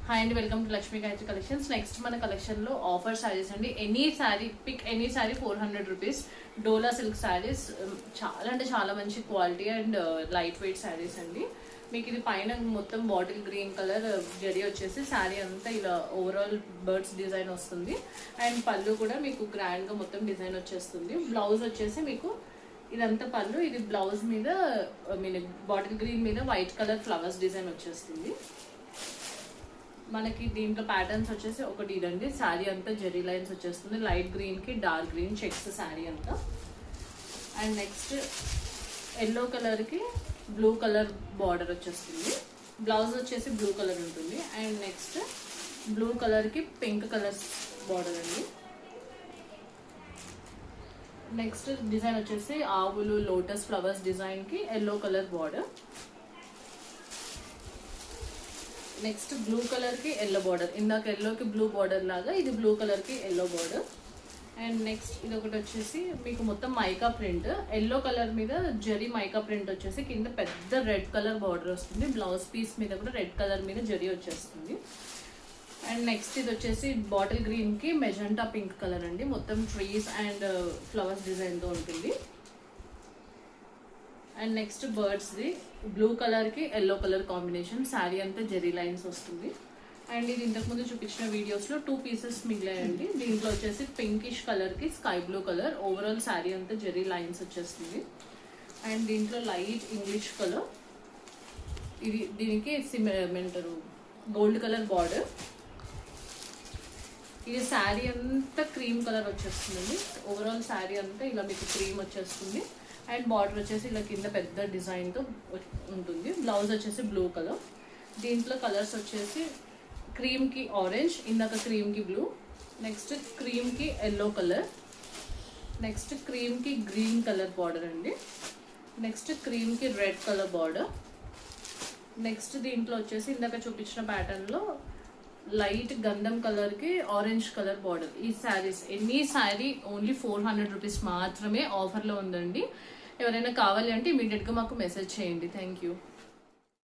Hi అండి, welcome to Lakshmi Gayatri collections. Next మన collection లో ఆఫర్ శారీస్ అండి. Any sari pick any sari 400 rupees. Dola silk saris చాలా అంటే చాలా మంచి quality and light weight saris అండి. మీకు ఇది పైన మొత్తం బాటిల్ గ్రీన్ కలర్ జరీ వచ్చేసి శారీ అంతా ఇలా ఓవరాల్ బర్డ్స్ డిజైన్ వస్తుంది. అండ్ పళ్ళు కూడా మీకు గ్రాండ్ గా మొత్తం డిజైన్ వచ్చేస్తుంది. బ్లౌజ్ వచ్చేసి మీకు ఇదంతా పళ్ళు, ఇది బ్లౌజ్ మీద బాటిల్ గ్రీన్ మీద వైట్ కలర్ ఫ్లవర్స్ డిజైన్ వచ్చేస్తుంది. మనకి దీంట్లో ప్యాటర్న్స్ వచ్చేసి ఒకటి ఇదండి. శారీ అంతా జెరీ లైన్స్ వచ్చేస్తుంది. లైట్ గ్రీన్ కి డార్క్ గ్రీన్ చెక్స్ శారీ అంతా. అండ్ నెక్స్ట్ ఎల్లో కలర్ కి బ్లూ కలర్ బార్డర్ వచ్చేస్తుంది. బ్లౌజ్ వచ్చేసి బ్లూ కలర్ ఉంటుంది. అండ్ నెక్స్ట్ బ్లూ కలర్ కి పింక్ కలర్ బార్డర్ అండి. నెక్స్ట్ డిజైన్ వచ్చేసి ఆవులు లోటస్ ఫ్లవర్స్ డిజైన్ కి yellow colour border. Next blue colour కి ఎల్లో బార్డర్. ఇందాక ఎల్లోకి బ్లూ బార్డర్ లాగా ఇది బ్లూ కలర్ కి ఎల్లో బార్డర్. అండ్ నెక్స్ట్ ఇది ఒకటి వచ్చేసి మీకు మొత్తం మైకా ప్రింట్, ఎల్లో కలర్ మీద జరీ మైకా ప్రింట్ వచ్చేసి కింద పెద్ద రెడ్ కలర్ బార్డర్ వస్తుంది. బ్లౌజ్ పీస్ మీద కూడా రెడ్ కలర్ మీద జరీ వచ్చేస్తుంది. అండ్ నెక్స్ట్ ఇది వచ్చేసి బాటిల్ గ్రీన్ కి మెజెంటా పింక్ కలర్ అండి. మొత్తం ట్రీస్ అండ్ ఫ్లవర్స్ డిజైన్ తో ఉంటుంది. And next birds the blue colour కి ఎల్లో కలర్ కాంబినేషన్. శారీ అంతా జెరీ లైన్స్ వస్తుంది. అండ్ ఇది ఇంతకుముందు చూపించిన వీడియోస్ లో 2 పీసెస్ మిగిలాయండి. దీంట్లో వచ్చేసి పింకిష్ కలర్ కి sky blue colour, overall sari అంతా జెరీ లైన్స్ వచ్చేస్తుంది. అండ్ దీంట్లో లైట్ ఇంగ్లీష్ కలర్, ఇది దీనికి ఏమంటారు గోల్డ్ కలర్ బార్డర్. ఇది శారీ అంతా క్రీమ్ కలర్ వచ్చేస్తుంది. ఓవరాల్ శారీ అంతా ఇలా మీకు క్రీమ్ వచ్చేస్తుంది. అండ్ బార్డర్ వచ్చేసి ఇలా కింద పెద్ద డిజైన్ తో ఉంటుంది. బ్లౌజ్ వచ్చేసి బ్లూ కలర్. దీంట్లో కలర్స్ వచ్చేసి క్రీమ్ కి ఆరెంజ్, ఇందాక క్రీమ్ కి బ్లూ, నెక్స్ట్ క్రీమ్ కి ఎల్లో కలర్, నెక్స్ట్ క్రీమ్ కి గ్రీన్ కలర్ బార్డర్ అండి. నెక్స్ట్ క్రీమ్ కి రెడ్ కలర్ బార్డర్. నెక్స్ట్ దీంట్లో వచ్చేసి ఇందాక చూపించిన ప్యాటర్న్ లో లైట్ గంధం కలర్ కి ఆరెంజ్ కలర్ బార్డర్. ఈ saris any sari only 400 rupees మాత్రమే ఆఫర్ లో ఉందండి. ఎవరైనా కావాలి అంటే ఇమీడియట్ గా మాకు మెసేజ్ చేయండి. Thank you.